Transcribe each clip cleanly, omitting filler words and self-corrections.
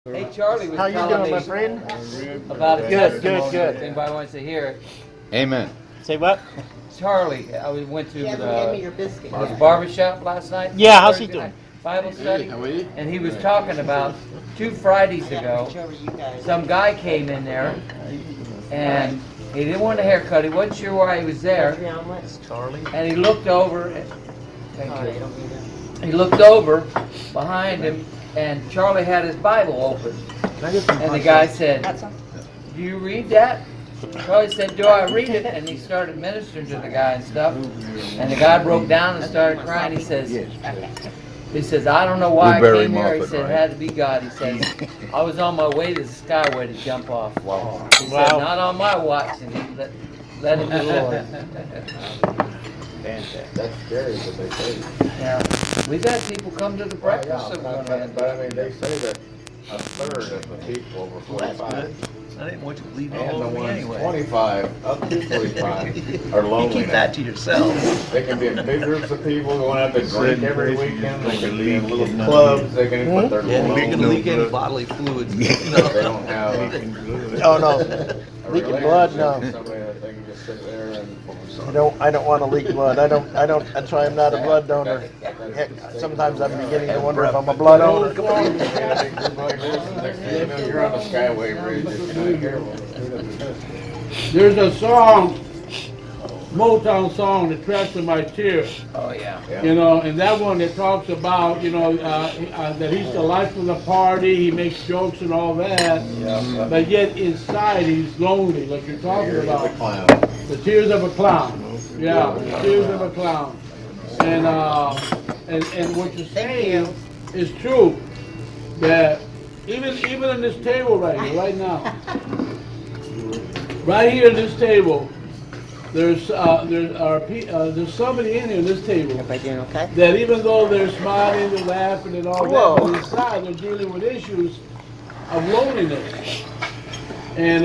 Hey, Charlie was How you telling doing, me my friend? about a Good, testimony. good. If anybody wants to hear it. Amen. Say what? Charlie, we went to You haven't given me your biscuit his yet. barbershop last night. Yeah, how's he Thursday doing? night Bible study. How are you? And he was talking about 2 Fridays I gotta ago, reach over you guys. some guy came in there and he didn't want a haircut. He wasn't sure why he was there. Country omelets. Charlie. And he looked over. Thank Oh, they you. don't need that. He looked over behind him and Charlie had his Bible open. And the guy said, Got some? "Do you read that?" Charlie said, "Do I read it?" And he started ministering to the guy and stuff. And the guy broke down and started crying. He says, "I don't know why I Blueberry came here." He muffin, said, right? "It had to be God." He says, "I was on my way to the skyway to jump off." Wow. He said, Wow. "Not on my watch." And he let him be Lord. Fantastic. That's scary, but they say. Yeah, we've had people come to the breakfast that we're going to But I mean, they say that a third of the people over 45 I didn't want you to leave and all the over me ones anyway. 25 up to 45 are You lonely. keep that to yourself. They can be in big groups of people going out to drink every weekend. They can be in little clubs. They can put their Yeah, you're gonna leak any They bodily fluids. don't have Oh no, a leaking blood. No, relationship with somebody that they can just sit there and. I don't want to leak blood. I don't. That's why I'm not a blood donor. Heck, sometimes I'm beginning to wonder if I'm a blood donor. You're on the Skyway Bridge if you're not careful. There's a song, Motown song, that tracks in my tears. Oh, yeah. You know, and that one that talks about, that he's the life of the party, he makes jokes and all that, but yet inside he's lonely, like you're talking about. The tears of a clown. Yeah, the tears of a clown. And what you're saying is true. That even in this table right here, right now, right here at this table, there's somebody in here at this table Everybody doing okay? that even though they're smiling and laughing and all Whoa. that, but inside they're dealing with issues of loneliness and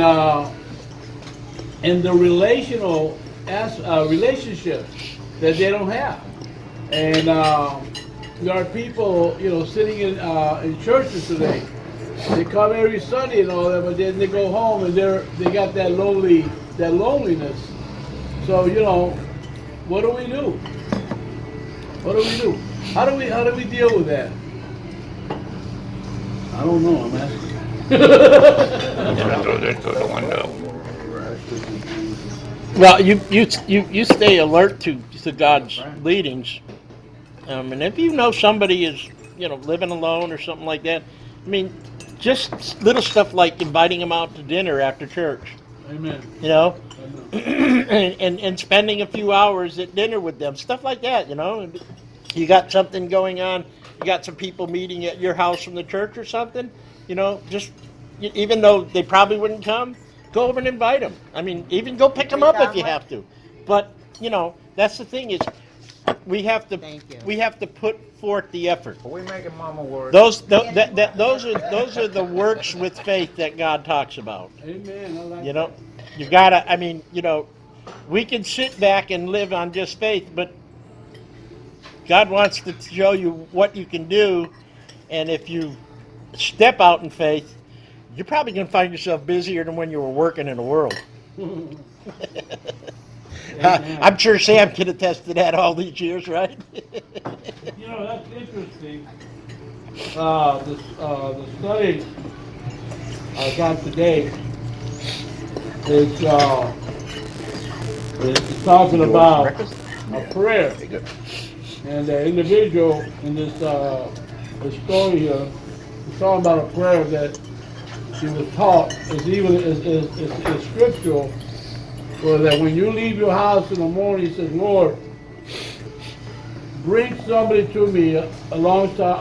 the relationships that they don't have. And there are people, sitting in churches today. They come every Sunday and all that, but then they go home and they got that loneliness. So what do we do? What do we do? How do we deal with that? I don't know. I'm asking. Well, you stay alert to God's leadings, and if you know somebody is living alone or something like that, I mean, just little stuff like inviting them out to dinner after church, Amen. and spending a few hours at dinner with them, stuff like that. You got something going on, you got some people meeting at your house from the church or something, just even though they probably wouldn't come, go over and invite them. I mean, even go pick them up if you have to. But that's the thing is, we have to put forth the effort. Are we making mama work? Those are the works with faith that God talks about. Amen. I like You gotta. I mean, we can sit back and live on just faith, but God wants to show you what you can do, and if you step out in faith, you're probably going to find yourself busier than when you were working in the world. I'm sure Sam can attest to that all these years, right? That's interesting. The study I got today is talking about a prayer. And the individual in this story here is talking about a prayer that he was taught is scriptural, so that when you leave your house in the morning, he says, "Lord, bring somebody to me alongside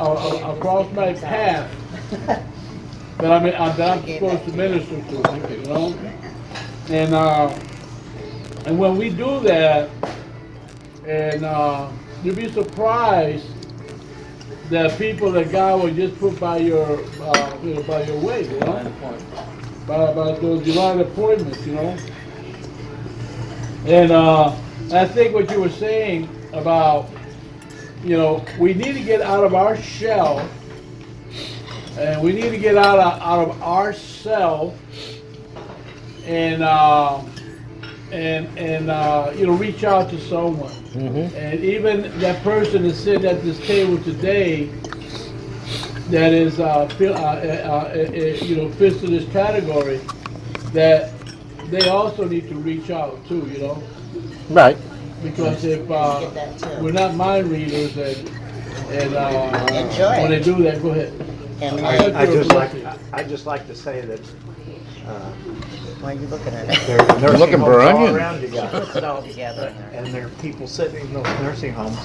across my path that I'm supposed to minister to." And when we do that, and you'll be surprised that people that God will just put by your way, by those divine appointments, And I think what you were saying about, we need to get out of our shell And we need to get out of ourselves and you know, reach out to someone. And even that person that's sitting at this table today that is you know, fits to this category, that they also need to reach out too, you know, Right. because if Get that too. we're not mind readers and Enjoy when they it. do that, go ahead. And I thought I you were just like, bluffing. I just like to say that why are you looking at it? there are nursing looking for homes all onions. around you She guys. puts it all together in there. And there are people sitting in those nursing homes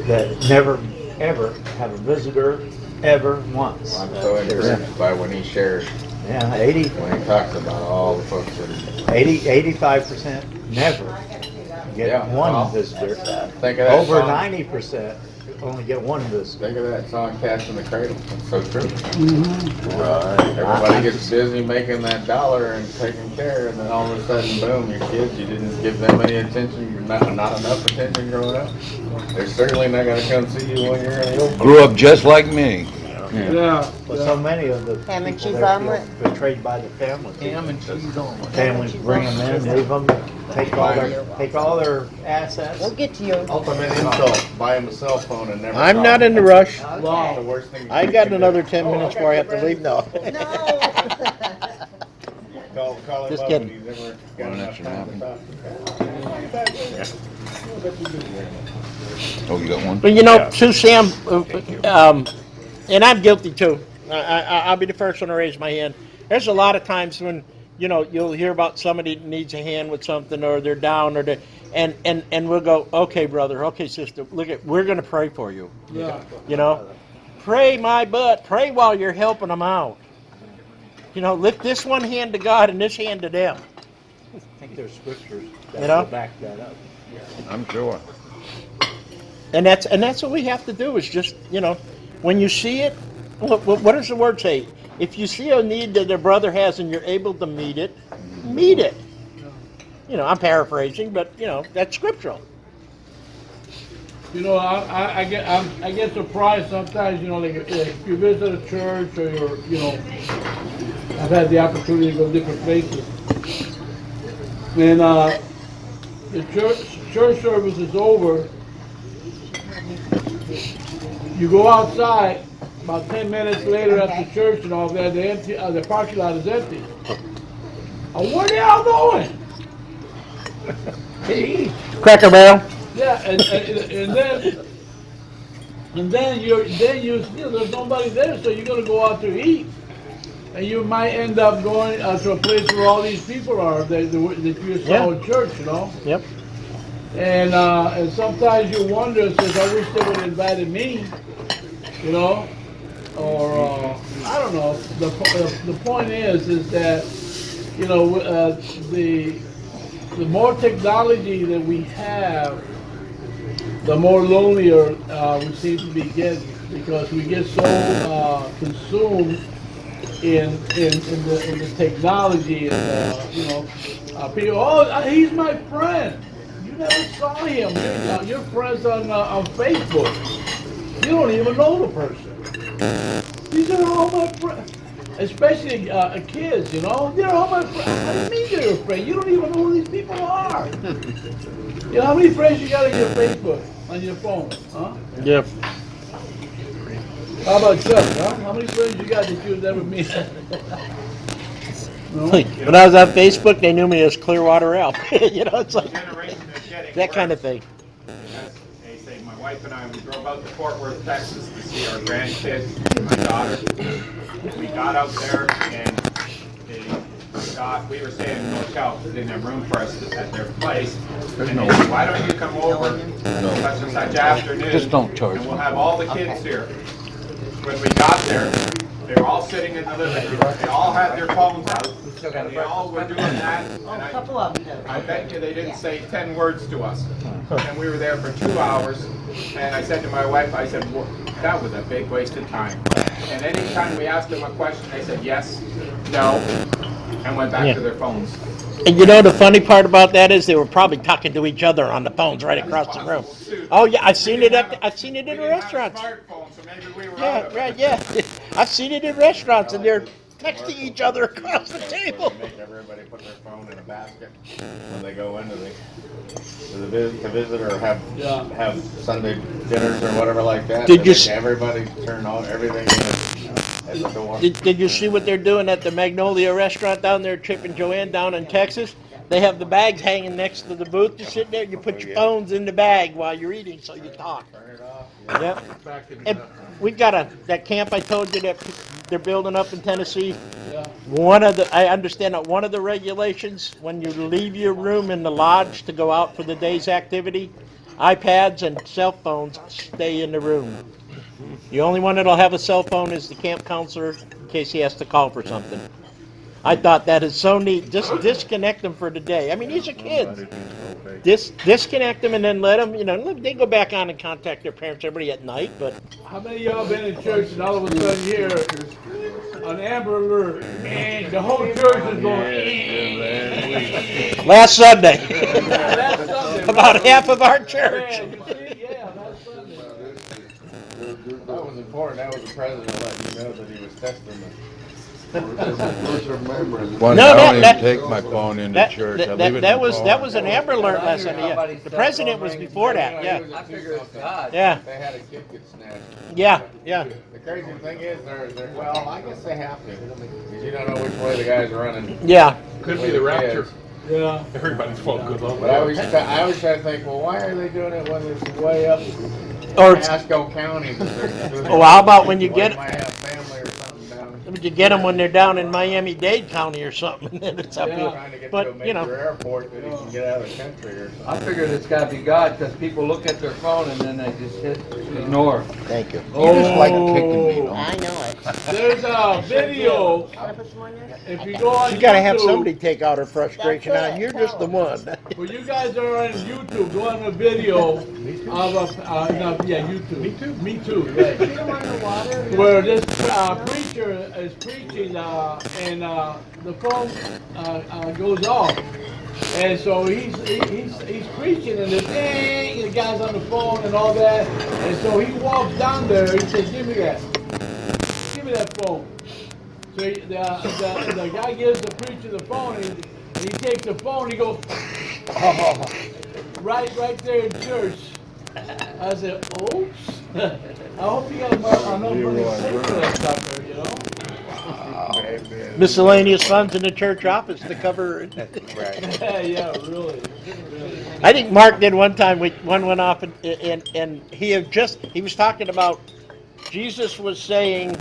that never, ever have a visitor, ever once. I'm so encouraged by when he shares, Yeah, 80, when he talks about all the folks that 85% never get Yeah, one well, visitor. think of that Over song. 90% only get one visitor. Think of that song, "Cats in the Cradle." It's so true. Right. Everybody gets busy making that dollar and taking care, and then all of a sudden, boom, your kids, you didn't give them any attention, you're not enough attention growing up. They're certainly not gonna come see you when you're in the Grew up just like me. Yeah. But so many of the Ham and people cheese there omelet? feel betrayed by the families. Ham and cheese on. Families bring them in, leave them, take all their assets. We'll get to you. ultimate insult, buy him a cell phone and never I'm call not him. in the rush. The Okay. worst thing. I got another 10 minutes before I have to leave. No. No. Call him Just up kidding. when he's ever got One enough extra time to napkin. talk. Oh, you got one? But you know, to Sam, and I'm guilty too. I'll be the first one to raise my hand. There's a lot of times when, you know, you'll hear about somebody that needs a hand with something, or they're down, or they, and we'll go, okay, brother, okay, sister, we're going to pray for you. Yeah. You know, pray my butt. Pray while you're helping them out. You know, lift this one hand to God and this hand to them. I think there's scriptures that You know? will back that up. I'm sure. And that's what we have to do, is just, you know, when you see it, what does the word say? If you see a need that a brother has and you're able to meet it, meet it. You know, I'm paraphrasing, but, you know, that's scriptural. You know, I get surprised sometimes, you know, like if you visit a church or you're, you know, I've had the opportunity to go different places. And the church service is over. You go outside, about 10 minutes later after church and all that, the parking lot is empty. Where they all going? To eat. Cracker Barrel. Yeah, and then you know, there's nobody there, so you're gonna go out to eat, and you might end up going to a place where all these people are that you saw in church, you know. Yep. And sometimes you wonder, says, I wish they would have invited me, you know, or I don't know. The point is that, you know, the more technology that we have, the more lonelier we seem to be getting, because we get so consumed in the technology, and you know, people. Oh, he's my friend. You never saw him. You're friends on Facebook. You don't even know the person. These are all my friends. Especially kids, you know, they're all my friends. What do you mean they're your friend? You don't even know who these people are. You know how many friends you got on your Facebook, on your phone, huh? Yep. How about Chuck, huh? How many friends you got that you've never met? No? When I was on Facebook, they knew me as Clearwater Elf. You know, it's like Generation is getting that kind of worse. thing. As they say, my wife and I, we drove out to Fort Worth, Texas to see our grandkids, my daughter. We got out there and we were staying in a hotel, they didn't have room for us at their place. And they said, why don't you come over such and such afternoon? Just don't charge And we'll me. have all the kids here. When we got there, they were all sitting in the living room. They all had their phones out. And they all were doing that. And A couple of them do. I bet you they didn't say 10 words to us. And we were there for 2 hours, and I said to my wife, I said, well, that was a big waste of time. And anytime we asked them a question, they said yes, no, and went back to their phones. And you know the funny part about that is they were probably talking to each other on the phones right across the room. Oh yeah, I've seen it I've seen it in restaurants. Smartphones, so maybe we were out Yeah, of it. right, yeah. I've seen it in restaurants and they're texting each other across the table. Make everybody put their phone in a basket when they go into the visit or have Sunday dinners or whatever like that. Did They you make s- everybody turn all everything in at the door? Did you see what they're doing at the Magnolia restaurant down there, Chip and Joanne down in Texas? They have the bags hanging next to the booth. You sit there, you put your phones in the bag while you're eating so you talk. Turn it off. Yep. Back in, And we've got that camp I told you that they're building up in Tennessee. yeah. I understand that one of the regulations when you leave your room in the lodge to go out for the day's activity, iPads and cell phones stay in the room. The only one that'll have a cell phone is the camp counselor in case he has to call for something. I thought that is so neat. Just disconnect them for the day. I mean, these are kids. Disconnect them and then let them, they go back on and contact their parents everybody at night, but How many of y'all been in church and all of a sudden here, an Amber Alert, and the whole church is going, last Sunday, That's Sunday, about half of our church. Yeah, you see? Yeah, that's Sunday. That was important. That was the president letting you know that he was testing them. One, No, I that- don't even take my phone into church. I leave it in the That was car. an Amber Alert last Sunday. Yeah. The president was before that. Yeah, I figure it's God. yeah, They had a kid get snatched. yeah, yeah. The crazy thing is, well, I guess they have to, because you don't know which way the guy's running. Yeah. Could be the rapture. Yeah. Everybody's focused on But I always try to think, well, why are they doing it when it's way up Or in Pasco County? Oh, how about when you get- Might have family or something down. Would you get them when they're down in Miami-Dade County or something? And then it's up Yeah. here. Trying to get to a But you major know, airport that he can get out of the country or something. I figured it's gotta be God, because people look at their phone and then they just hit ignore. thank you. You just like kicking me, don't I know it. There's a video, Wanna put some more in there? if you go on You gotta have YouTube, somebody take out her frustration That's on. it. You're just the one. Well, you guys are on YouTube, go on a video of YouTube. Me too. Me too, right. You don't want the water? Where this preacher is preaching and the phone goes off. And so he's preaching and the guy's on the phone and all that. And so he walks down there, he says, give me that phone. So the guy gives the preacher the phone and he takes the phone, he goes, right there in church. I said, oops. I hope you got enough money to pay for that sucker, you know? Miscellaneous funds in the church office to cover. Yeah, really. I think Mark did one time. One went off and he was talking about Jesus was saying,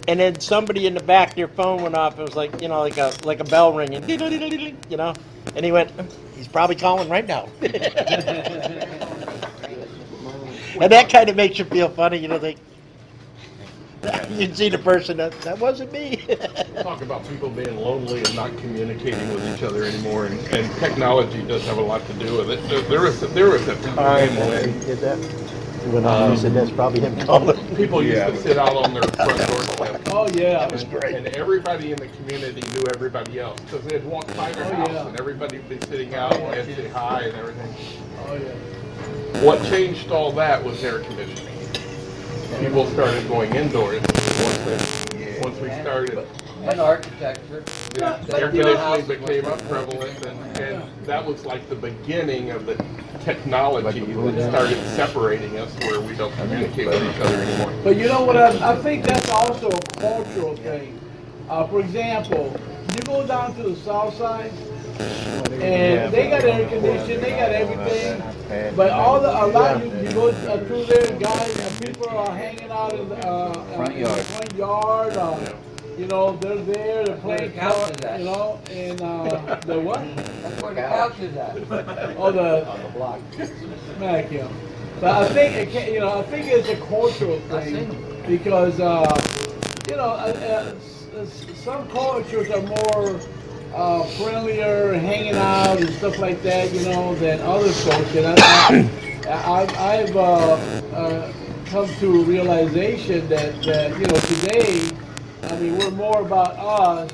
and then somebody in the back, their phone went off. It was like like a bell ringing, and he went, he's probably calling right now. And that kind of makes you feel funny, like you can see the person that wasn't me. Talk about people being lonely and not communicating with each other anymore, and technology does have a lot to do with it. There was a time when did that. When he said that's probably him calling. people used to sit out on their front doorstep. Oh, yeah. That was great. And everybody in the community knew everybody else, because they'd walk by their Oh, house yeah. and everybody would be sitting out and they'd say hi and everything. Oh, yeah. What changed all that was air conditioning. People started going indoors once we started. And architecture. Air conditioning became prevalent, and that was like the beginning of the technology that started separating us, where we don't communicate with each other anymore. But you know what, I think that's also a cultural thing. For example, you go down to the south side, and they got air conditioning, they got everything, but a lot of you go through there, guys, and people are hanging out in the Front in the yard. front yard, they're there, they're Where the playing couch cards, is at. and the what? That's where the couch is at. Oh, the block. Smack him. But I think I think it's a cultural I seen thing him. because some cultures are more friendlier, hanging out and stuff like that, than other folks. And I've come to a realization that today, I mean, we're more about us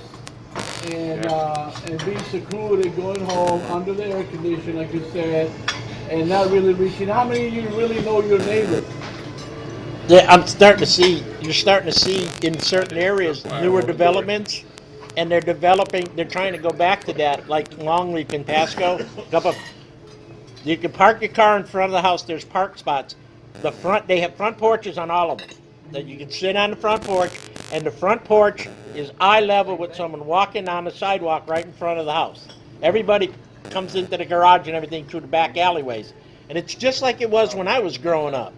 and being secluded, going home under the air conditioning, like you said, and not really reaching. How many of you really know your neighbors? Yeah, you're starting to see in certain areas newer developments, and they're trying to go back to that, like Longleaf in Pasco. You can park your car in front of the house, there's park spots. They have front porches on all of them. That you can sit on the front porch, and the front porch is eye level with someone walking on the sidewalk right in front of the house. Everybody comes into the garage and everything through the back alleyways. And it's just like it was when I was growing up.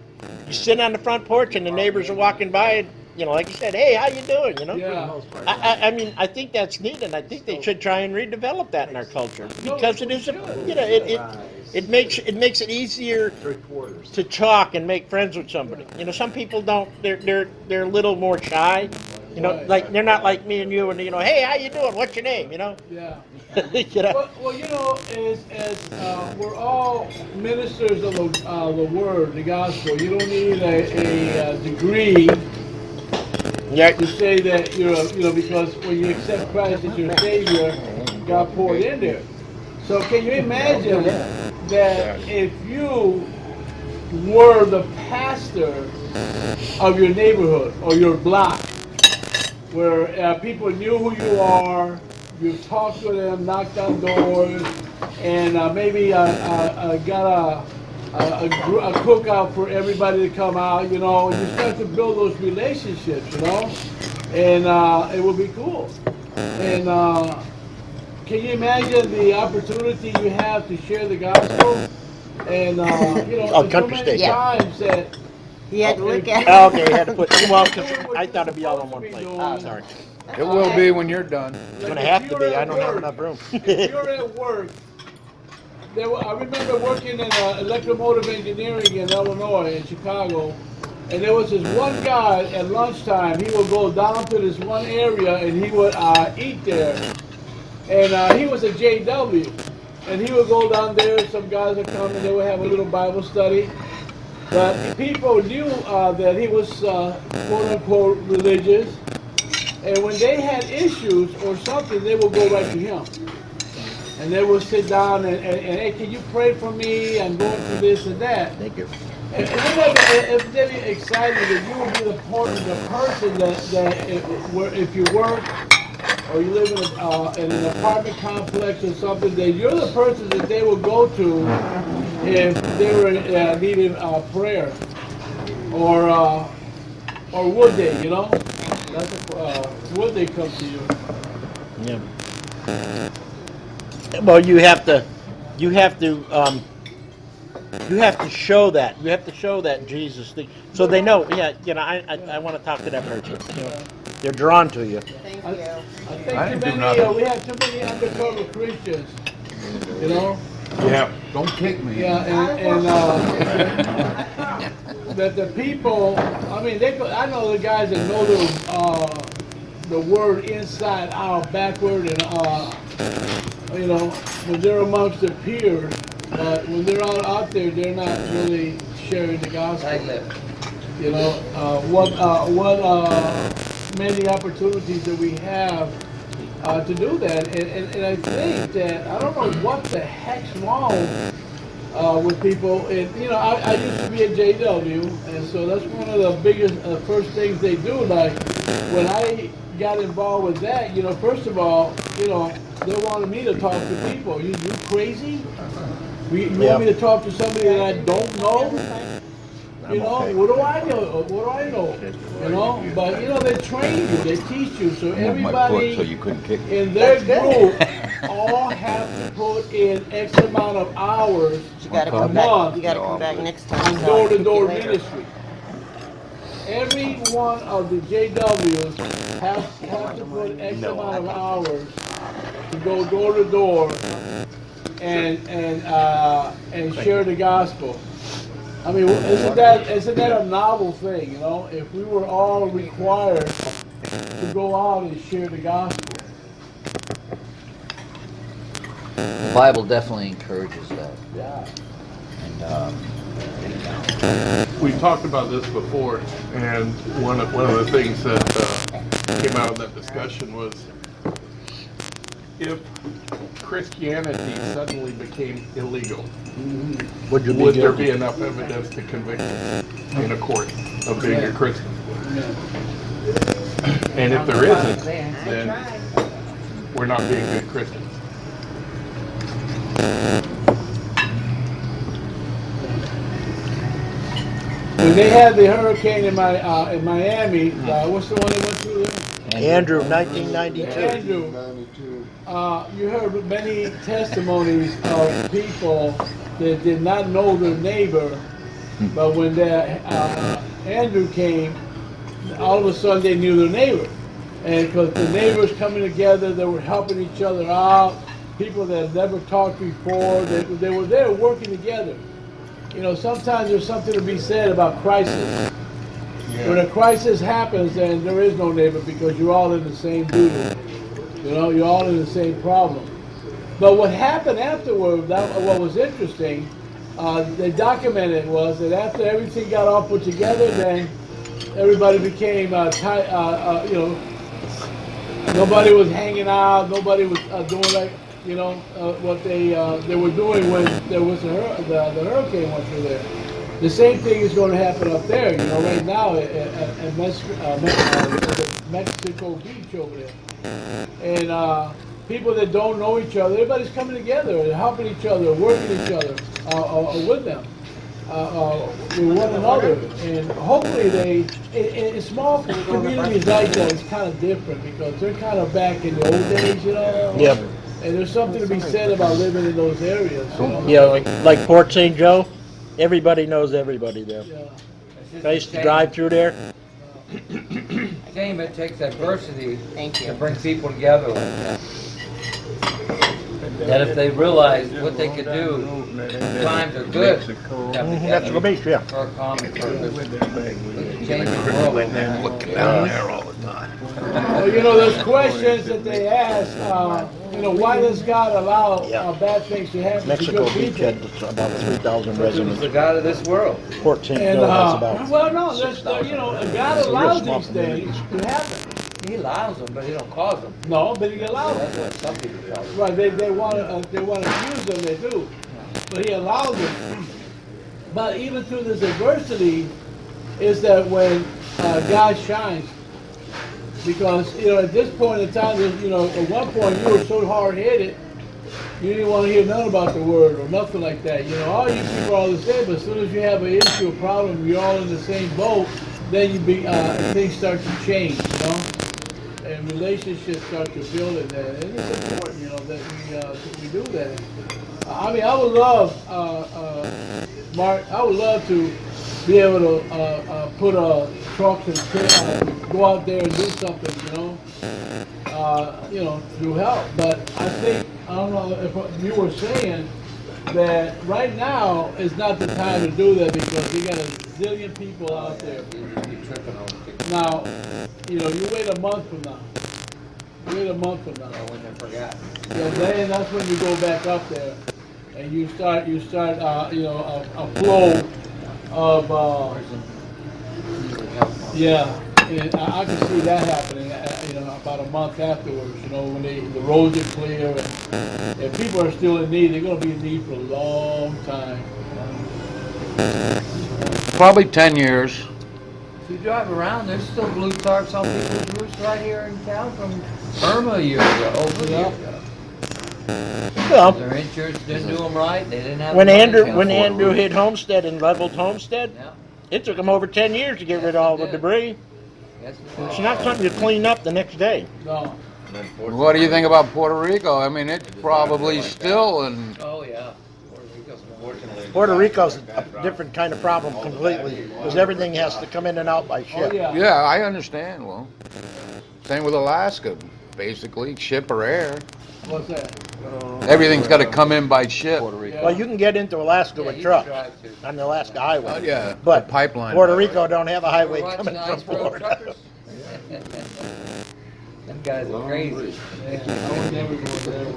You sit on the front porch and the neighbors are walking by and, like you said, hey, how you doing, Yeah. I mean, I think that's neat, and I think they should try and redevelop that in our culture, because it is it makes it easier to talk and make friends with somebody. Some people don't. They're a little more shy. Right. Like they're not like me and you, and hey, how you doing? What's your name? Yeah. Well, As we're all ministers of the word, the gospel. You don't need a degree to say that because when you accept Christ as your Savior, God poured in there. So can you imagine that if you were the pastor of your neighborhood or your block, where people knew who you are, you talked to them, knocked on doors, and maybe got a cookout for everybody to come out, and you start to build those relationships, and it would be cool. And can you imagine the opportunity you have to share the gospel? And country so many station. times that He had to look at Okay, you had to put. Well, 'cause I thought it'd be all in one place. Sorry. It will be when you're done. It's gonna have to be. I don't have enough room. If you're at work, I remember working in electromotive engineering in Illinois, in Chicago, and there was this one guy at lunchtime. He would go down to this one area and he would eat there. And he was a JW. And he would go down there, some guys would come and they would have a little Bible study. But people knew that he was quote-unquote religious. And when they had issues or something, they would go right to him. And they would sit down and hey, can you pray for me? I'm going through this and that. Thank you. And it's very exciting that you would be the person that if you work or you live in an apartment complex or something, that you're the person that they will go to if they were needing prayer, or would they? Would they come to you? Yeah. Well, you have to show that. You have to show that Jesus thing, so they know. Yeah, I want to talk to that person. They're drawn to you. Thank I you. think we have too many undercover Christians. Yeah. Don't kick me. Yeah, and that the people. I mean, I know the guys that know the word inside out, backward, and when they're amongst their peers, but when they're out there, they're not really sharing the gospel. What many opportunities that we have to do that, and I think that I don't know what the heck's wrong with people. And I used to be a JW, and so that's one of the biggest first things they do. Like when I got involved with that, first of all, they wanted me to talk to people. You crazy? You want me to talk to somebody that I don't know? What do I know? What do I know? But they train you, they teach you. So everybody in their group all have to put in X amount of hours You gotta a come back. month You gotta come back next time. on so I'll kick you door-to-door later. ministry. Every one of the JWs have to put X amount of hours to go door to door and share the gospel. I mean, isn't that a novel thing? If we were all required to go out and share the gospel. The Bible definitely encourages that. Yeah. And We talked about this before, and one of the things that came out of that discussion was if Christianity suddenly became illegal, Would you be would there guilty? be enough evidence to convict you in a court of being a Christian? And if there isn't, then we're not being good Christians. When they had the hurricane in Miami, what's the one they went through there? Andrew, 1992. Andrew, you heard many testimonies of people that did not know their neighbor, but when Andrew came, all of a sudden they knew their neighbor. And because the neighbors coming together, they were helping each other out. People that had never talked before, they were there working together. You know, sometimes there's something to be said about crisis. When a crisis happens, then there is no neighbor because you're all in the same duty. You know, you're all in the same problem. But what happened afterward, what was interesting, they documented was that after everything got all put together, then everybody became, you know, nobody was hanging out, nobody was doing like, you know, what they were doing when there was the hurricane went through there. The same thing is going to happen up there, you know, right now at Mexico Beach over there. And people that don't know each other, everybody's coming together and helping each other, working each other with them, with one another. And hopefully in small communities like that, it's kind of different because they're kind of back in the old days, you know. Yep. And there's something to be said about living in those areas, you know. Yeah, like Port St. Joe, everybody knows everybody there. Yeah. I used to drive through there. Shame it takes adversity Thank to you. bring people together like that. That if they realize what they could do, times are good. Come That's the beach, yeah. for a common purpose. We can change the world. Looking down there all the time. Well, you know, there's questions that they ask, you know, why does God allow bad things to happen to Mexico good Beach people? had about 3,000 Who's residents. the God of this world? Port St. And, Joe has about. well, no, there's, you know, God allows these things to happen. He allows them, but he don't cause them. No, but he allows That's them. what some people tell you. Right, they want to use them, they do. But he allows them. But even through this adversity, is that when God shines. Because, you know, at this point in time, you know, at one point you were so hard-headed, you didn't want to hear nothing about the word or nothing like that. You know, all you people are the same, but as soon as you have an issue, a problem, you're all in the same boat, then things start to change, you know? And relationships start to build in there. And it's important, you know, that we do that. I mean, I would love, Mark, I would love to be able to put trucks and go out there and do something, you know, through help. But I think, I don't know if you were saying that right now is not the time to do that because you got a zillion people out there. Now, you know, you wait a month from now. Wait a month from now. When they forgot. Yeah, then that's when you go back up there, and you start, you know, a flow of, yeah. And I can see that happening, you know, about a month afterwards. You know, when the roads are clear, and if people are still in need, they're going to be in need for a long time. Probably 10 years. If you drive around, there's still blue tarps on people's roofs right here in town from Irma a year ago, over a year ago. Well, Their insurance didn't do them right, they didn't have. when the money. Andrew hit Homestead and leveled Homestead, Yeah. it took him over 10 years to get rid of all the debris. Yes, It's not something you clean up the next day. No. What do you think about Puerto Rico? I mean, it's probably still, and Oh, yeah. Puerto Rico's a different kind of problem completely because everything has to come in and out by ship. Oh, yeah. yeah, I understand. Well, same with Alaska, basically, ship or air. What's that? Everything's got to come in by ship. Well, you can get into Alaska with trucks on the Alaska highway. Yeah, But the pipeline. Puerto Rico don't have a highway Watching coming from Ice Road Florida. Truckers? Them guys are crazy. I would never go there.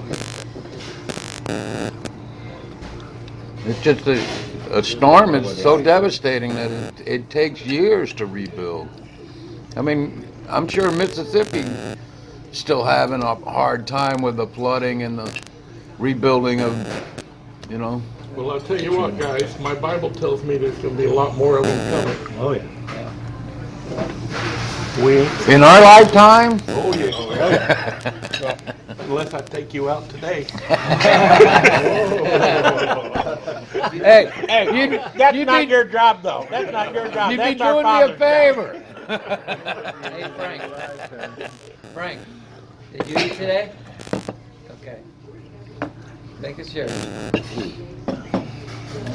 It's just a storm is so devastating that it takes years to rebuild. I mean, I'm sure Mississippi still having a hard time with the flooding and the rebuilding of, you know. Well, I'll tell you what, guys, my Bible tells me there's going to be a lot more of them coming. Oh, yeah. In our lifetime? Oh, yeah. Unless I take you out today. Hey, That's you'd not be- your job, though. That's not your job. you'd be That's our doing me a Father's job. favor. Hey, Frank, did you eat today? Okay. Making sure.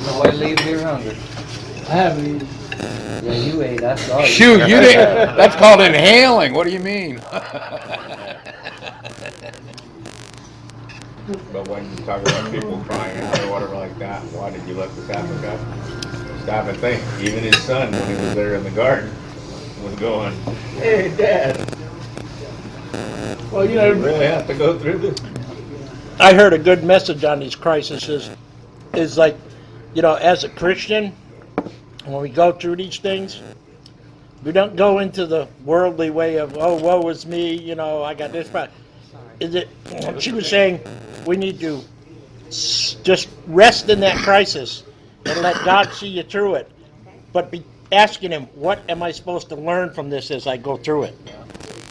Nobody leave here hungry. I haven't eaten. Yeah, you ate, I saw you. Shoot, you didn't. That's called inhaling. What do you mean? But when you talk about people crying out or whatever like that, why did you let this happen, God? Stop and think. Even his son, when he was there in the garden, was going, "Hey, Dad, Well, you you know, really have to go through this?" I heard a good message on these crises is like, you know, as a Christian, when we go through these things, we don't go into the worldly way of, oh, woe is me, you know, I got this problem. She was saying we need to just rest in that crisis and let God see you through it, but be asking him, what am I supposed to learn from this as I go through it?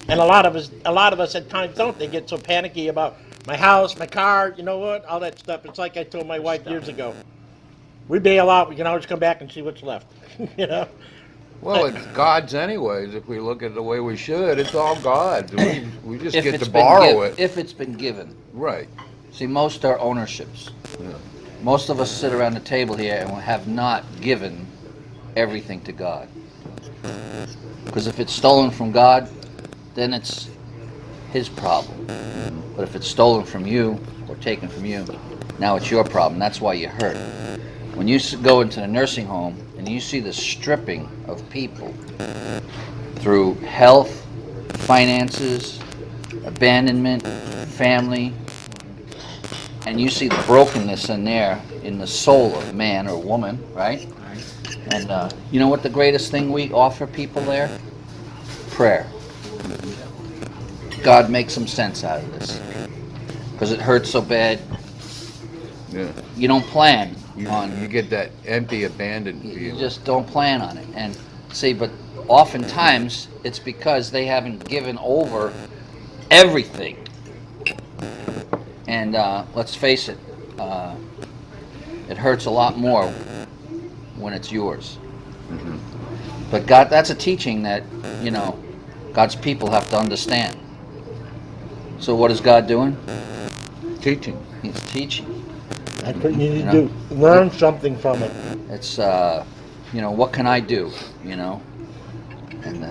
And a lot of us at times don't. They get so panicky about my house, my car, you know what, all that stuff. It's like I told my wife years ago. We bail out, we can always come back and see what's left, you know? Well, it's God's anyways. If we look at it the way we should, it's all God's. We just If get it's to been borrow it. If it's been given. Right. See, most are ownerships. Yeah. Most of us sit around the table here and have not given everything to God. Because if it's stolen from God, then it's his problem. But if it's stolen from you or taken from you, now it's your problem. That's why you hurt. When you go into the nursing home and you see the stripping of people through health, finances, abandonment, family, and you see the brokenness in there in the soul of man or woman, right? And you know what the greatest thing we offer people there? Prayer. God makes some sense out of this. Because it hurts so bad. Yeah. You don't plan You on get that empty, abandoned you feeling. just don't plan on it. And see, but oftentimes it's because they haven't given over everything. And let's face it, it hurts a lot more when it's yours. Mhm. But God, that's a teaching that, you know, God's people have to understand. So what is God doing? Teaching. He's teaching. That's what you need to do. Learn something from it. It's, you know, what can I do, you know? And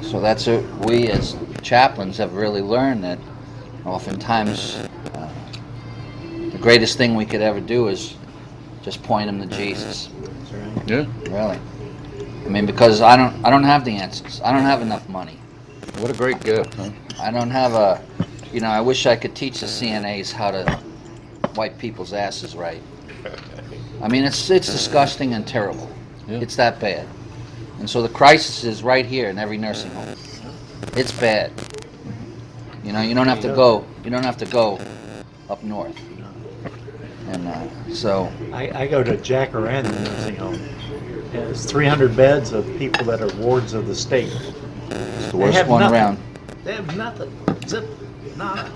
so that's it. We as chaplains have really learned that oftentimes the greatest thing we could ever do is just point them to Jesus. Yeah. Really. I mean, because I don't have the answers. I don't have enough money. What a great gift, huh? I don't have a, you know, I wish I could teach the CNAs how to wipe people's asses right. I mean, it's disgusting and terrible. Yeah. It's that bad. And so the crisis is right here in every nursing home. It's bad. You know, you don't have to go up north. And so I go to Jacaranda nursing home. It's 300 beds of people that are wards of the state. it's the worst one around. They have nothing. Zip, nada.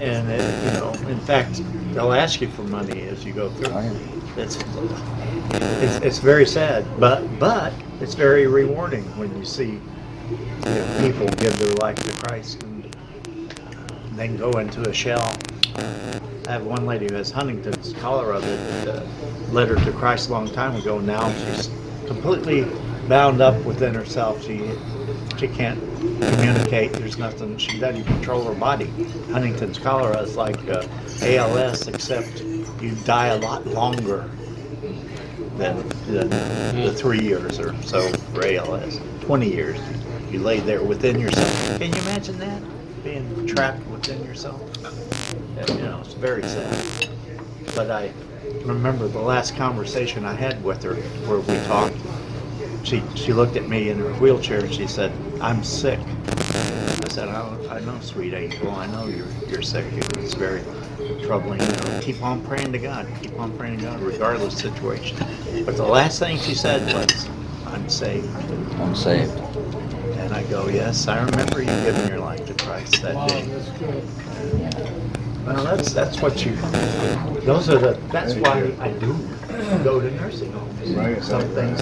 And you know, in fact, they'll ask you for money as you go through. Oh, yeah. It's very sad, but it's very rewarding when you see people give their life to Christ and then go into a shell. I have one lady who has Huntington's cholera that led her to Christ a long time ago. Now she's completely bound up within herself. She can't communicate. There's nothing. She doesn't even control her body. Huntington's cholera is like ALS, except you die a lot longer than the 3 years or so for ALS. 20 years. You lay there within yourself. Can you imagine that? Being trapped within yourself? You know, it's very sad. But I remember the last conversation I had with her where we talked. She looked at me in her wheelchair and she said, "I'm sick." I said, I know, sweet angel, I know you're sick. It's very troubling. You know, keep on praying to God. Keep on praying to God, regardless of the situation. But the last thing she said was, I'm saved. I'm saved. And I go, yes, I remember you giving your life to Christ that Wow, day. that's good. Well, that's what you. That's why I do go to nursing homes. Some things,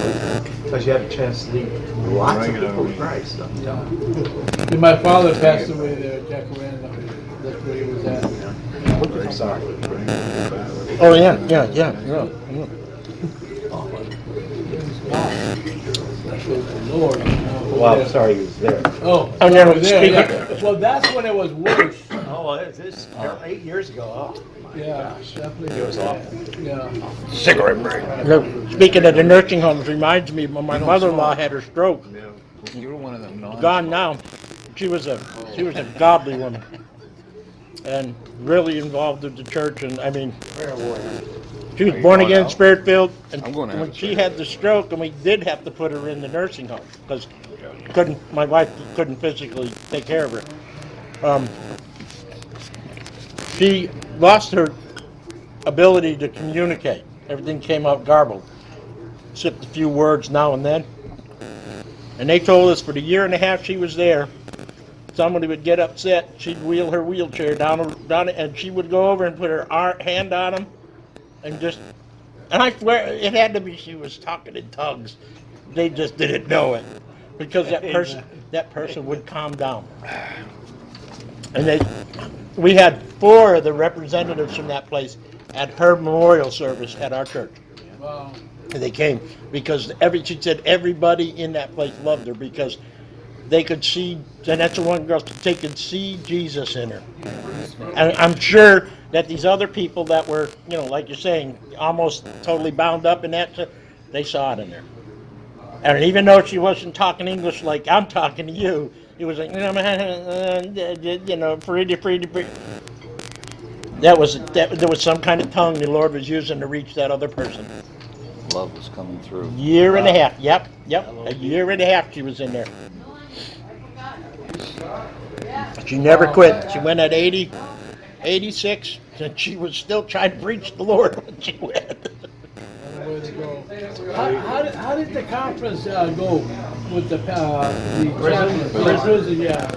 because you have a chance to lead lots of people to Christ. I'm telling you. Yeah, my father passed away there, Jacaranda. That's where he was at. I'm sorry. Oh yeah. That was the Lord. You know, Well, over I'm sorry he was there. Oh, Oh, no, over there, speaking- yeah. Well, that's when it was worse. Oh, it's 8 years ago. Oh, my Yeah, gosh. definitely. It was awful. Yeah. Cigarette break. Look, speaking of the nursing homes, reminds me when my mother-in-law had her stroke. You're one of them. Gone now. She was a godly woman, and really involved with the church. And I mean, she was born again, spirit filled. And I'm gonna have when to she check had the stroke, and we did have to put her in the nursing home because my wife couldn't physically take care of her. She lost her ability to communicate. Everything came out garbled. Sipped a few words now and then. And they told us for the year and a half she was there, somebody would get upset, she'd wheel her wheelchair down, and she would go over and put her hand on him, and I swear it had to be she was talking in tongues. They just didn't know it, because that person would calm down. And we had 4 of the representatives from that place at her memorial service at our church. Wow. And they came because she said everybody in that place loved her because they could see, and that's the one girl, they could see Jesus in her. And I'm sure that these other people that were, like you're saying, almost totally bound up in that, they saw it in her. And even though she wasn't talking English like I'm talking to you, it was like, pretty. There was some kind of tongue the Lord was using to reach that other person. Love was coming through. Year and a half. Yep. A year and a half she was in there. She never quit. She went at 86, and she was still trying to preach the Lord when she went. Way to go. How did the conference go with the prison? Yeah.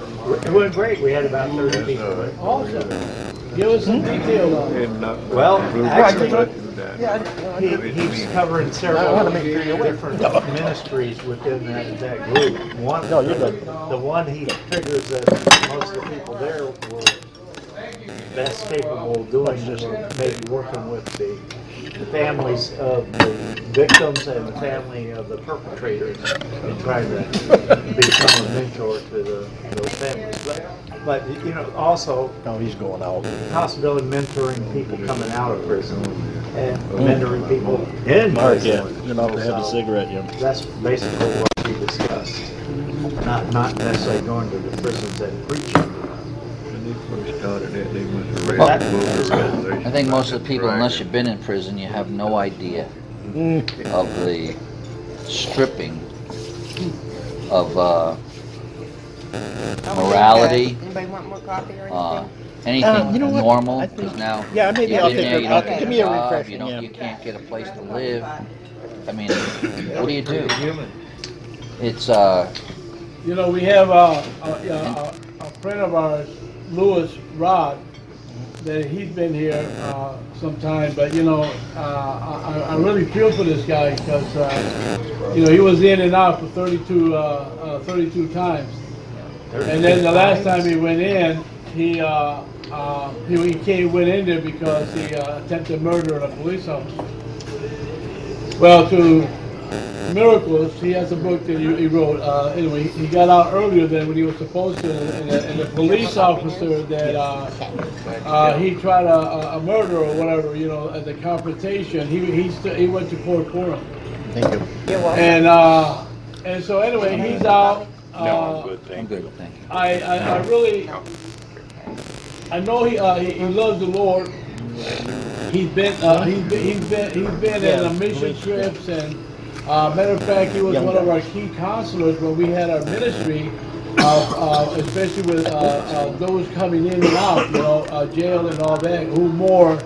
It went great. We had about 30 people. Awesome. Give us some detail on it. Well, actually, he's covering several different ministries within that group. No, you're good. The one he figures that most of the people there were best capable of doing is maybe working with the families of the victims and the family of the perpetrators and trying to become a mentor to those families. But also He's going out. possibility of mentoring people coming out of prison and mentoring people in prison. You're not going to have a cigarette, Jim. That's basically what we discussed. Not necessarily going to the prisons and preaching. I think most of the people, unless you've been in prison, you have no idea of the stripping of morality, Anybody want more coffee or anything? anything You know what? normal. I think- Because now, Yeah, maybe you've I'll been take there, a- you I'll- don't get give a me a job, refreshing, you yeah. can't get a place to live. I mean, what do you do? It's We have a friend of ours, Lewis Rod, that he's been here some time, but I really feel for this guy because he was in and out for 32 times, and then the last time he went in, he went in there because he attempted murder of a police officer. Well, to miracles, he has a book that he wrote. Anyway, he got out earlier than when he was supposed to, and the police officer that he tried a murder or whatever, at the confrontation, he went to court for him. Thank you. And so anyway, he's out. I'm good, thank you. I really, I know he loves the Lord. He's been in mission trips, and matter of fact, he was one of our key counselors when we had our ministry especially with those coming in and out, jail and all that, who more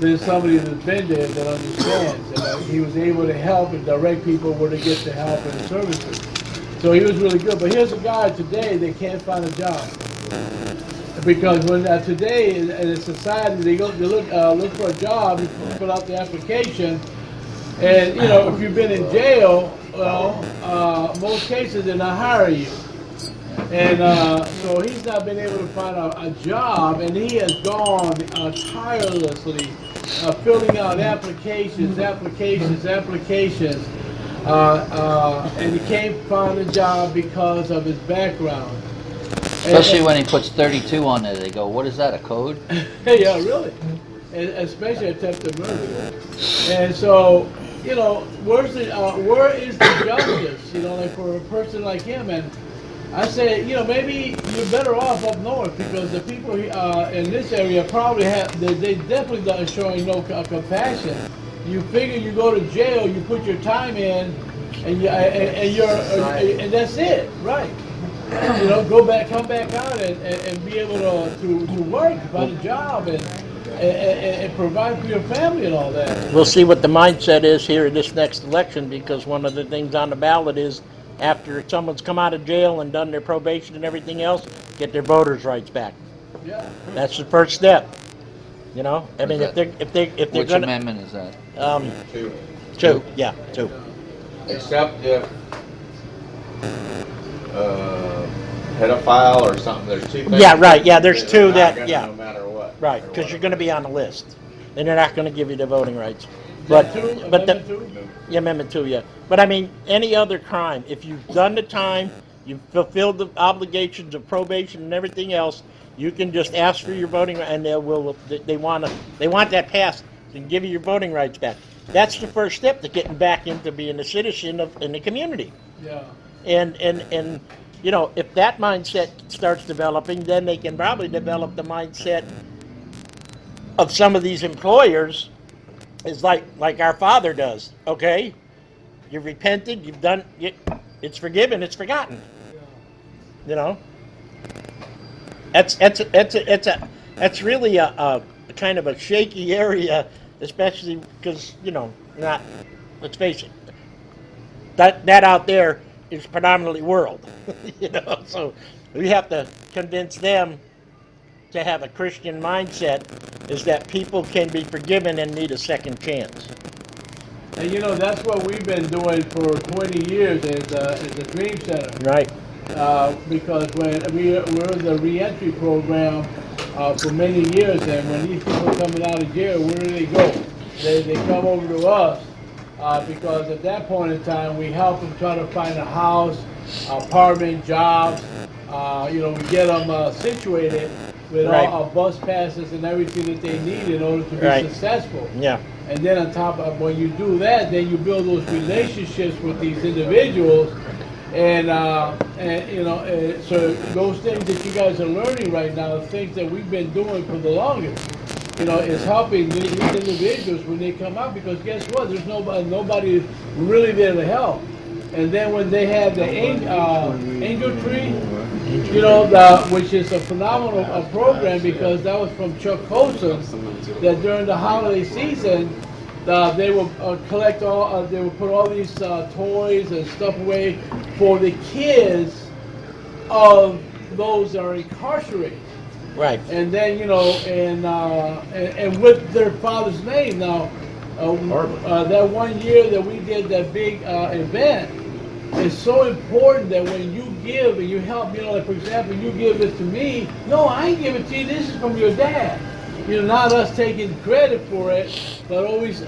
than somebody that's been there that understands. And he was able to help and direct people where to get the help and the services. So he was really good. But here's a guy today that can't find a job. Because when today in a society they look for a job, you fill out the application, and if you've been in jail, most cases they're not hiring you. And so he's not been able to find a job, and he has gone tirelessly filling out applications, and he can't find a job because of his background. Especially when he puts 32 on there, they go, "What is that? A code?" Yeah, really. And especially attempted murder. And so, where is the justice? Like for a person like him, and I say, maybe you're better off up north because the people in this area probably they definitely are showing no compassion. You figure you go to jail, you put your time in, and and that's it, right? Come back out and be able to work, find a job, and provide for your family and all that. We'll see what the mindset is here in this next election, because one of the things on the ballot is after someone's come out of jail and done their probation and everything else, get their voters' rights back. Yeah. That's the first step. I mean, if they're Which gonna, amendment is that? two. Except if pedophile or something. There's two things. Yeah, right. Yeah, there's that two are that. not Yeah. gonna, no matter what. Right, no because matter you're going to be on the list, and they're not going to give you the voting rights. But Amendment 2, yeah. But I mean, any other crime, if you've done the time, you've fulfilled the obligations of probation and everything else, you can just ask for your voting, and they want that passed and give you your voting rights back. That's the first step to getting back into being a citizen in the community. Yeah. And if that mindset starts developing, then they can probably develop the mindset of some of these employers is like our Father does. Okay, you've repented, you've done it, it's forgiven, it's forgotten. That's really a kind of a shaky area, especially because let's face it, that out there is predominantly world. So we have to convince them to have a Christian mindset, is that people can be forgiven and need a second chance. And that's what we've been doing for 20 years is the Dream Center. Right. Because when we were in the reentry program for many years, and when these people are coming out of jail, where do they go? They come over to us because at that point in time we help them try to find a house, apartment, jobs. We get them situated with all bus passes and everything that they need in order to be successful. Yeah. And then on top of when you do that, then you build those relationships with these individuals, and so those things that you guys are learning right now, the things that we've been doing for the longest, is helping these individuals when they come out, because guess what? There's nobody really there to help. And then when they had the Angel Tree, which is a phenomenal program, because that was from Chuck Colson, that during the holiday season, they will collect they will put all these toys and stuff away for the kids of those that are incarcerated. Right. And then, and with their father's name. Now, that one year that we did that big event, it's so important that when you give and you help, like for example, you give this to me. No, I ain't give it to you. This is from your dad. Not us taking credit for it, but always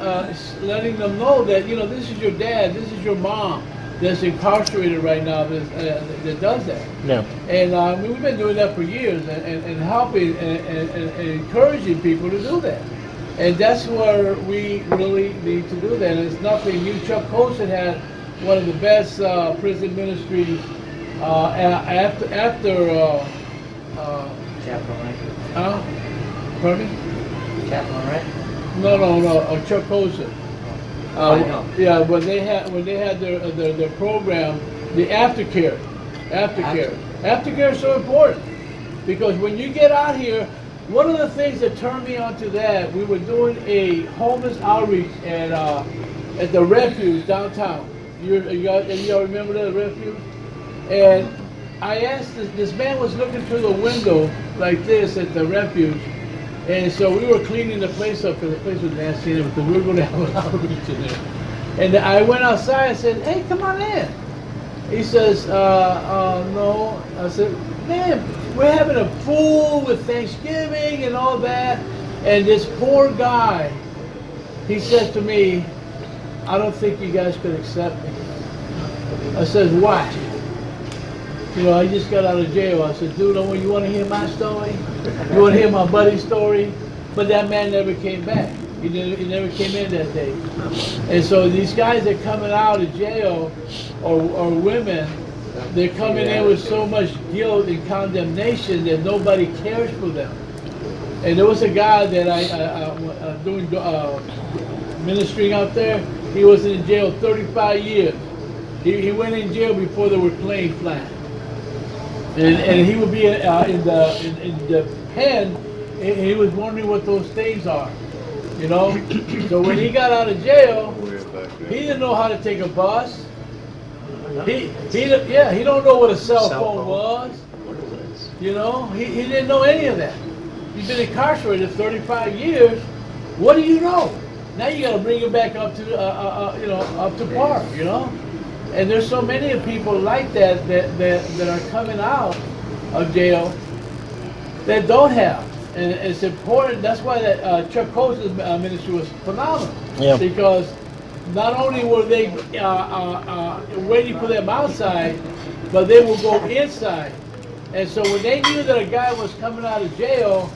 letting them know that, this is your dad, this is your mom that's incarcerated right now that does that. Yeah. And we've been doing that for years and helping and encouraging people to do that. And that's where we really need to do that. And it's nothing new. Chuck Colson had one of the best prison ministries after Chaplain Rank. pardon me? Chaplain Rank. No, Chuck Colson. Yeah, when they had their program, the aftercare, Aftercare is so important because when you get out here, one of the things that turned me onto that, we were doing a homeless outreach at the refuge downtown. Y'all remember that refuge? And I asked this man was looking through the window like this at the refuge, and so we were cleaning the place up because the place was nasty because we were going to have an outreach in there. And I went outside and said, "Hey, come on in." He says, "No." I said, "Man, we're having a fool with Thanksgiving and all that." And this poor guy, he said to me, "I don't think you guys could accept me." I said, "Why?" You know, I just got out of jail. I said, "Dude, you want to hear my story? You want to hear my buddy's story?" But that man never came back. He never came in that day. And so these guys that coming out of jail or women, they're coming in with so much guilt and condemnation that nobody cares for them. And there was a guy that I doing ministering out there. He was in jail 35 years. He went in jail before they were playing flag. And he would be in the pen, and he was wondering what those things are, you know? So when he got out of jail, he didn't know how to take a bus. He don't know what a cell phone was, you know? He didn't know any of that. You've been incarcerated 35 years. What do you know? Now you got to bring him back up to up to par, you know? And there's so many people like that are coming out of jail that don't have. And it's important. That's why that Chuck Coates' ministry was phenomenal. Yeah. Because not only were they waiting for them outside, but they will go inside. And so when they knew that a guy was coming out of jail,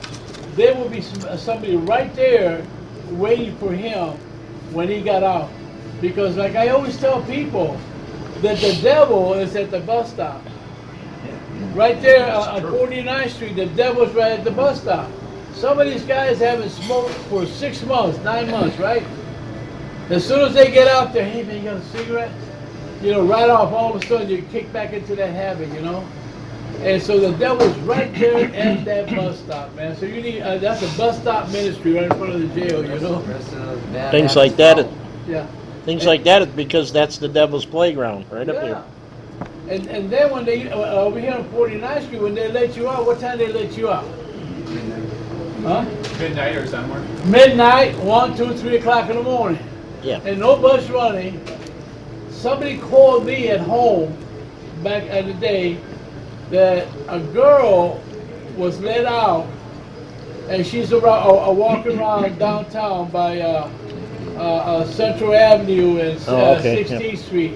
there will be somebody right there waiting for him when he got out. Because like I always tell people, that the devil is at the bus stop. Right there on 49th Street, the devil's right at the bus stop. Some of these guys haven't smoked for 6 months, 9 months, right? As soon as they get out there, "Hey man, you got a cigarette?" You know, right off, all of a sudden you kick back into that habit, you know? And so the devil's right there at that bus stop, man. So you need, that's a bus stop ministry right in front of the jail, you know? Things like that. Yeah. Things like that is because that's the devil's playground, right up there. And then when they, over here on 49th Street, when they let you out, what time they let you out? Huh? Midnight or somewhere. Midnight, 1, 2, 3 o'clock in the morning. Yeah. And no bus running. Somebody called me at home back in the day that a girl was let out and she's around, walking around downtown by Central Avenue and 16th Street.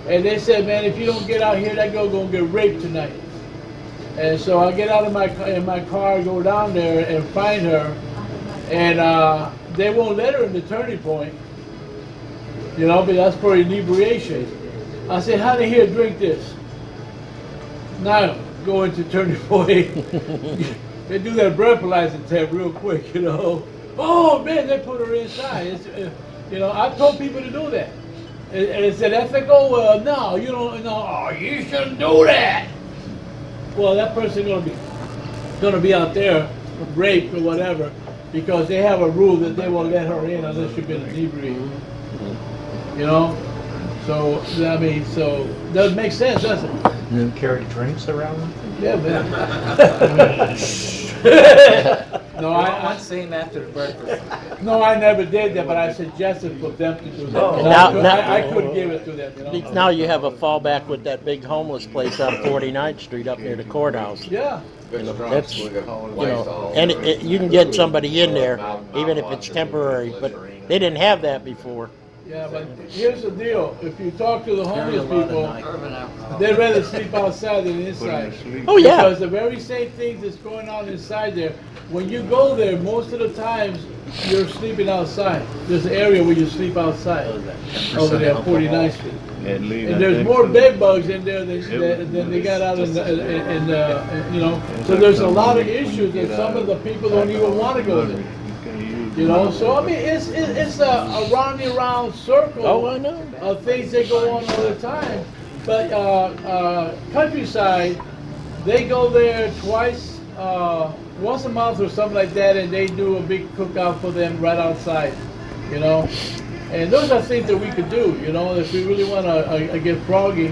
And they said, "Man, if you don't get out here, that girl gonna get raped tonight." And so I get out of my car, go down there and find her, and they won't let her in the turning point, you know, but that's for inebriation. I said, "Honey, here, drink this." Now go into turning point. They do that breathalyzer test real quick, you know. Oh man, they put her inside. You know, I've told people to do that. Is it ethical? Well, no, you don't. No, oh, you shouldn't do that. Well, that person's gonna be out there raped or whatever because they have a rule that they won't let her in unless you've been inebriated. You know, so I mean, so doesn't make sense, does it? You carry drinks around? Yeah, man. No, I seen after the breakfast. no, I never did that, but I suggested for them to do that. Oh. I couldn't give it to them. You know? Now you have a fallback with that big homeless place on 49th Street up near the courthouse. Yeah. That's, you know, and you can get somebody in there, even if it's temporary, but they didn't have that before. Yeah, but here's the deal. If you talk to the homeless people, they'd rather sleep outside than inside. Oh, yeah. Because the very same things that's going on inside there, when you go there, most of the times you're sleeping outside. There's an area where you sleep outside over there at 49th Street. And there's more bed bugs in there than they got out in you know. So there's a lot of issues and some of the people don't even want to go there. You know, so I mean, it's a round and round circle of things that go on all the time. But countryside, They go there twice, once a month or something like that, and they do a big cookout for them right outside, you know. And those are things that we could do, you know, if we really want to get froggy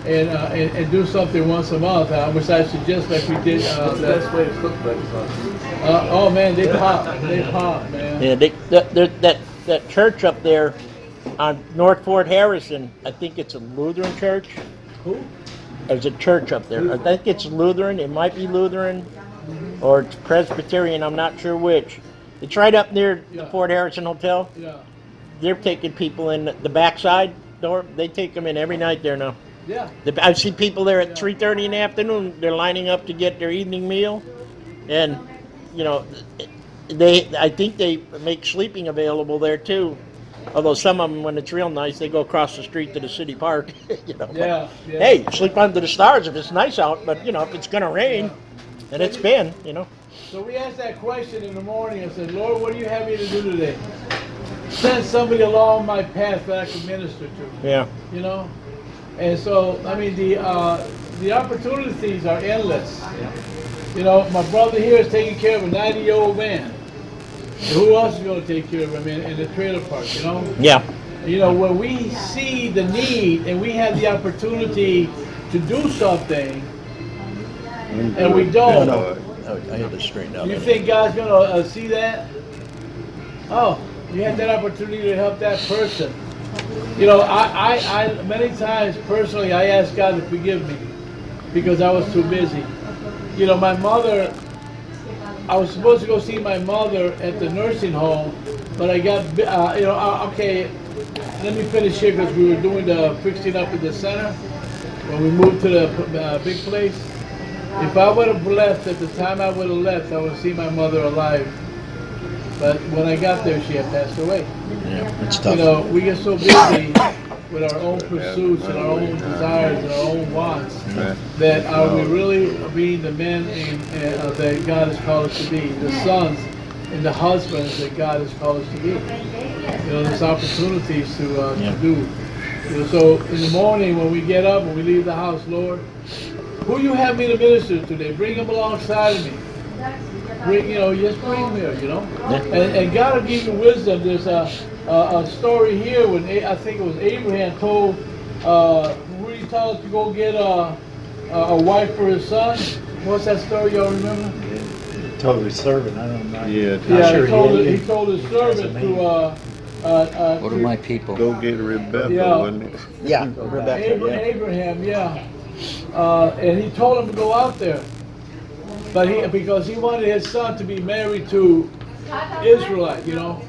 and do something once a month, which I suggest like we did. What's the best way to cook breakfast? Oh man, they pop, man. Yeah, that church up there on North Fort Harrison, I think it's a Lutheran church. Who? There's a church up there. I think it's Lutheran. It might be Lutheran, or it's Presbyterian. I'm not sure which. It's right up near the Fort Harrison Hotel. Yeah. They're taking people in the backside door. They take them in every night there now. Yeah. I see people there at 3:30 in the afternoon. They're lining up to get their evening meal, and you know, I think they make sleeping available there too. Although some of them, when it's real nice, they go across the street to the city park. You know. Yeah. Hey, sleep under the stars if it's nice out. But you know, if it's gonna rain, and it's been, you know. So we asked that question in the morning and said, Lord, what do you have me to do today? Send somebody along my path that I can minister to. Yeah. You know? And so, I mean, the opportunities are endless. You know, my brother here is taking care of a 90-year-old man. And who else is going to take care of him in the trailer park, you know? Yeah. You know, when we see the need and we have the opportunity to do something, and we don't, I had to straighten out. you think God's going to see that? Oh, you had that opportunity to help that person. You know, I many times personally, I ask God to forgive me because I was too busy. You know, my mother, I was supposed to go see my mother at the nursing home, but I got, you know, okay, let me finish here because we were doing the fixing up in the center when we moved to the big place. If I would have left at the time I would have left, I would have seen my mother alive. But when I got there, she had passed away. Yeah, it's tough. You know, we get so busy with our own pursuits and our own desires and our own wants that are we really being the men that God has called us to be, the sons and the husbands that God has called us to be. You know, there's opportunities to do. You know, so in the morning when we get up and we leave the house, Lord, who you have me to minister to today, bring them alongside of me. Bring, you know, just bring them here, you know. And God will give you wisdom. There's a story here when I think it was Abraham told, who he told to go get a wife for his son. What's that story, y'all remember? Told his servant, I don't know. Yeah, Sure he told his servant to What are my people? Go get Rebecca, Yeah. wasn't it? Yeah, Rebecca. Abraham, yeah. And he told him to go out there. But because he wanted his son to be married to Israelite, you know.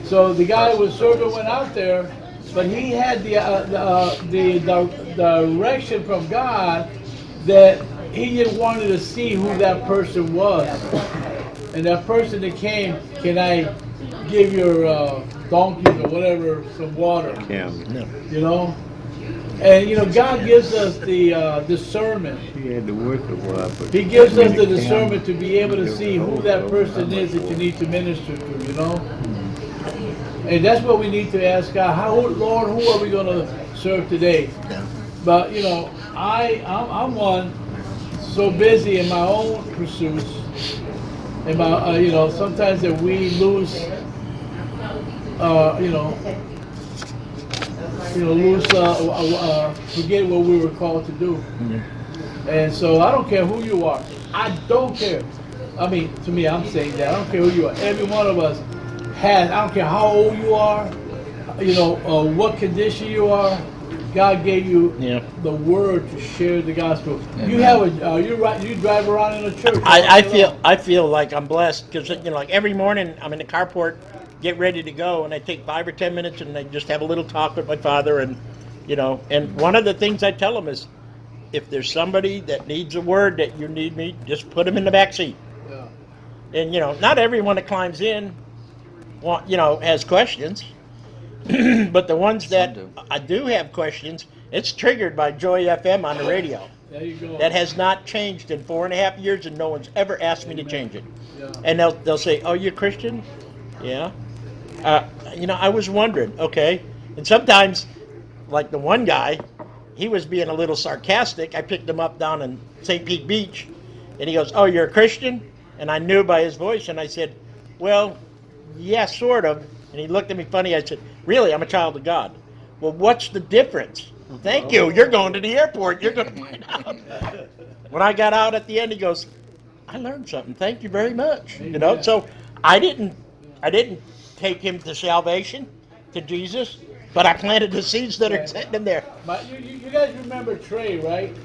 So the guy was servant went out there, but he had the direction from God that he just wanted to see who that person was. And that person that came, can I give your donkeys or whatever some water? Yeah. You know? And you know, God gives us the discernment. He had to work a while, but He gives us the discernment to be able to see who that person is that you need to minister to, you know? And that's what we need to ask God, Lord, who are we going to serve today? But, you know, I'm one so busy in my own pursuits, and my, you know, sometimes that we lose, forget what we were called to do. And so I don't care who you are. I don't care. I mean, to me, I'm saying that. I don't care who you are. Every one of us has, I don't care how old you are, you know, what condition you are, God gave you the word to share the gospel. Amen. You have you drive around in a church. I feel like I'm blessed because, you know, like every morning I'm in the carport, get ready to go, and I take 5 or 10 minutes and I just have a little talk with my father, and you know, and one of the things I tell him is, if there's somebody that needs a word that you need me, just put them in the back seat. Yeah. And you know, not everyone that climbs in, you know, has questions, but the ones that I do have questions, it's triggered by Joy FM on the radio. There you go. That has not changed in 4.5 years, and no one's ever asked me to change it. Yeah. And they'll say, "Oh, you're Christian?" Yeah. You know, I was wondering. Okay. And sometimes, like the one guy, he was being a little sarcastic. I picked him up down in St. Pete Beach, and he goes, "Oh, you're a Christian?" And I knew by his voice, and I said, "Well, yeah, sort of." And he looked at me funny. I said, "Really, I'm a child of God." "Well, what's the difference?" "Thank you. You're going to the airport. You're going to find out." When I got out at the end, he goes, "I learned something. Thank you very much." You know, so I didn't take him to salvation, to Jesus, but I planted the seeds that are sitting in there. But you guys remember Trey, right?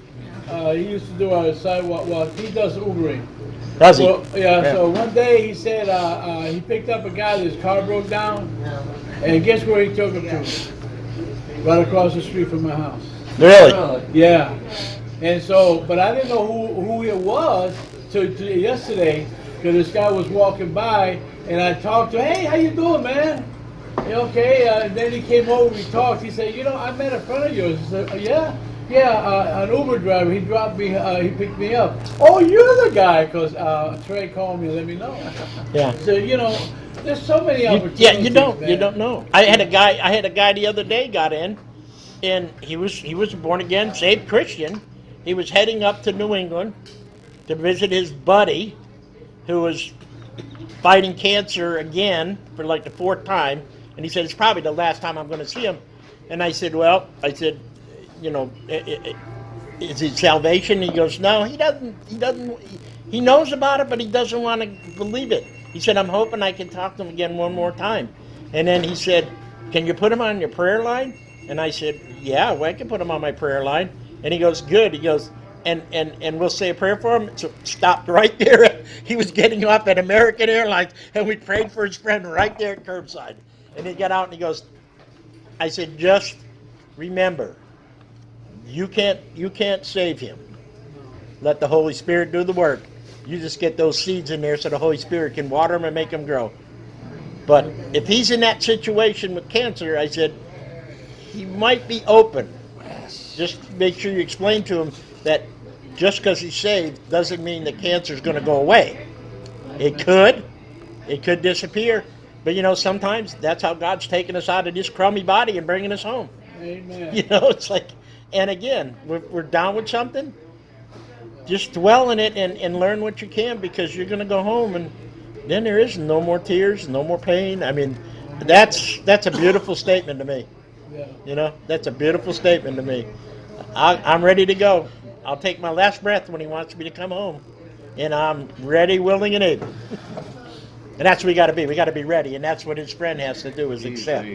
He used to do our sidewalk. Well, he does Ubering. Does he? Well, yeah. So one day he said he picked up a guy that his car broke down, and guess where he took him to? Right across the street from my house. Really? Yeah. And so, but I didn't know who it was till yesterday, because this guy was walking by, and I talked to him. "Hey, how you doing, man?" "Yeah, okay." And then he came over, we talked. He said, "You know, I met a friend of yours." I said, "Yeah? Yeah, an Uber driver. He dropped me, he picked me up." "Oh, you're the guy," because Trey called me and let me know. Yeah. So, you know, there's so many opportunities. Yeah, you don't man. know. I had a guy the other day got in, and he was a born again, saved Christian. He was heading up to New England to visit his buddy, who was fighting cancer again for like the 4th time, and he said, "It's probably the last time I'm going to see him." And I said, "You know, is it salvation?" He goes, "No, he doesn't. He knows about it, but he doesn't want to believe it." He said, "I'm hoping I can talk to him again one more time." And then he said, "Can you put him on your prayer line?" And I said, "Yeah, well, I can put him on my prayer line." And he goes, "Good." He goes, and we'll say a prayer for him. So stopped right there. He was getting off at American Airlines, and we prayed for his friend right there at curbside. And he got out and he goes, I said, "Just remember, you can't save him. Let the Holy Spirit do the work. You just get those seeds in there so the Holy Spirit can water them and make them grow." But if he's in that situation with cancer, I said, he might be open. Just make sure you explain to him that just because he's saved doesn't mean the cancer is going to go away. It could disappear. But you know, sometimes that's how God's taking us out of this crummy body and bringing us home. Amen. You know, it's like, and again, we're down with something. Just dwell in it and learn what you can, because you're going to go home and then there is no more tears, no more pain. I mean, that's a beautiful statement to me. Yeah. You know, that's a beautiful statement to me. I'm ready to go. I'll take my last breath when he wants me to come home. And I'm ready, willing, and able. And that's what we got to be. We got to be ready. And that's what his friend has to do, is accept.